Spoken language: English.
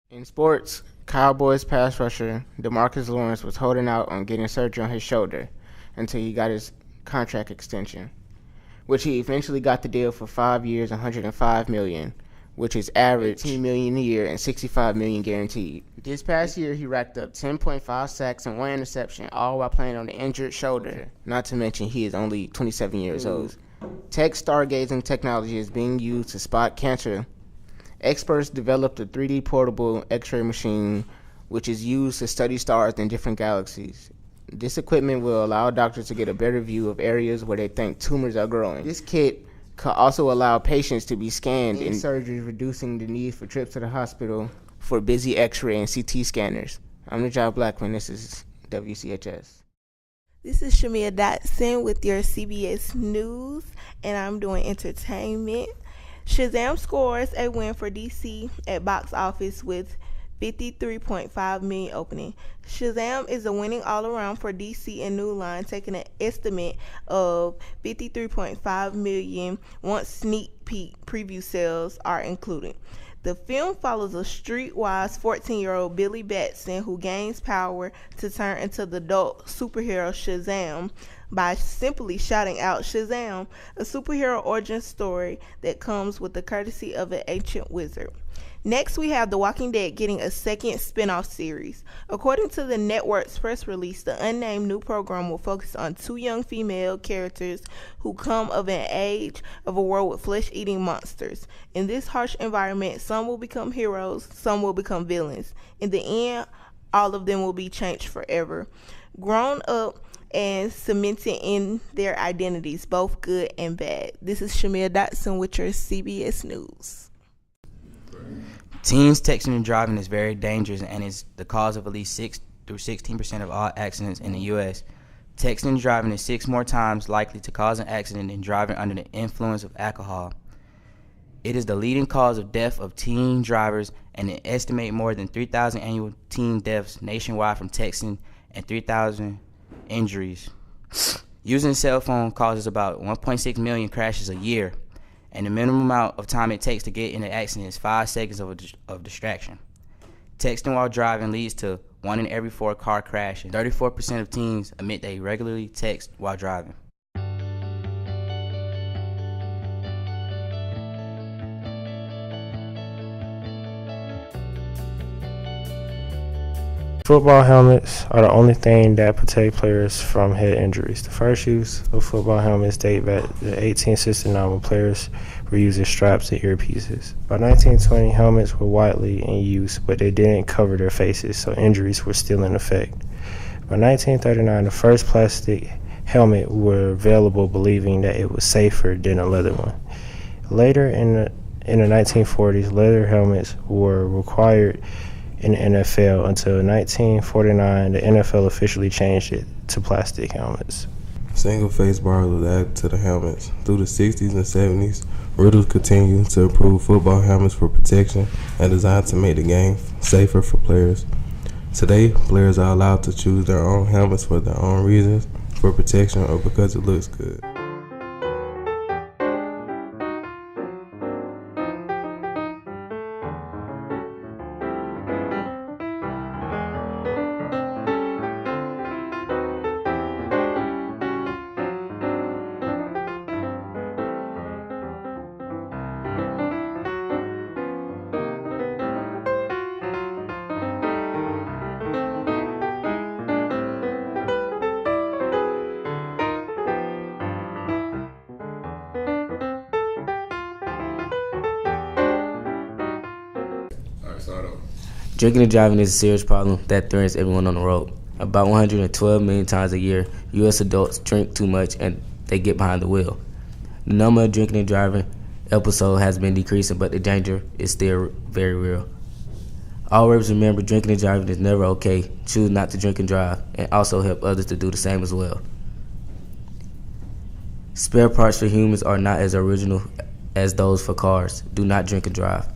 In sports, Cowboys pass rusher DeMarcus Lawrence was holding out on getting surgery on his shoulder until he got his contract extension, which he eventually got the deal for 5 years, $105 million, which is average $18 million a year and $65 million guaranteed. This past year, he racked up 10.5 sacks and 1 interception, all while playing on an injured shoulder. Not to mention, he is only 27 years old. Tech stargazing technology is being used to spot cancer. Experts developed a 3D portable X-ray machine, which is used to study stars in different galaxies. This equipment will allow doctors to get a better view of areas where they think tumors are growing. This kit could also allow patients to be scanned in surgeries, reducing the need for trips to the hospital for busy X-ray and CT scanners. I'm Najai Blackmon. This is WCHS. This is Shamia Dotson with your CBS News, and I'm doing entertainment. Shazam scores a win for DC at box office with $53.5 million opening. Shazam is a winning all-around for DC and New Line, taking an estimate of $53.5 million once sneak peek preview sales are included. The film follows a streetwise 14-year-old Billy Batson who gains power to turn into the adult superhero Shazam by simply shouting out Shazam, a superhero origin story that comes with the courtesy of an ancient wizard. Next, we have The Walking Dead getting a second spin-off series. According to the network's press release, the unnamed new program will focus on 2 young female characters who come of an age of a world with flesh-eating monsters. In this harsh environment, some will become heroes, some will become villains. In the end, all of them will be changed forever, grown up and cemented in their identities, both good and bad. This is Shamia Dotson with your CBS News. Teens texting and driving is very dangerous and is the cause of at least 6 through 16% of all accidents in the U.S. Texting and driving is 6 more times likely to cause an accident than driving under the influence of alcohol. It is the leading cause of death of teen drivers, and an estimate more than 3,000 annual teen deaths nationwide from texting and 3,000 injuries. Using a cell phone causes about 1.6 million crashes a year, and the minimum amount of time it takes to get in an accident is 5 seconds of distraction. Texting while driving leads to 1 in every 4 car crash, and 34% of teens admit they regularly text while driving. Football helmets are the only thing that protect players from head injuries. The first use of football helmets date back to 1869 when players were using straps and earpieces. By 1920, helmets were widely in use, but they didn't cover their faces, so injuries were still in effect. By 1939, the first plastic helmet were available, believing that it was safer than a leather one. Later in the 1940s, leather helmets were required in the NFL until 1949. The NFL officially changed it to plastic helmets. Single face bars was added to the helmets. Through the 60s and 70s, riddles continued to improve football helmets for protection and designed to make the game safer for players. Today, players are allowed to choose their own helmets for their own reasons, for protection or because it looks good. Drinking and driving is a serious problem that threatens everyone on the road. About 112 million times a year, U.S. adults drink too much and they get behind the wheel. The number of drinking and driving episodes has been decreasing, but the danger is still very real. Always remember, drinking and driving is never okay. Choose not to drink and drive, and also help others to do the same as well. Spare parts for humans are not as original as those for cars. Do not drink and drive.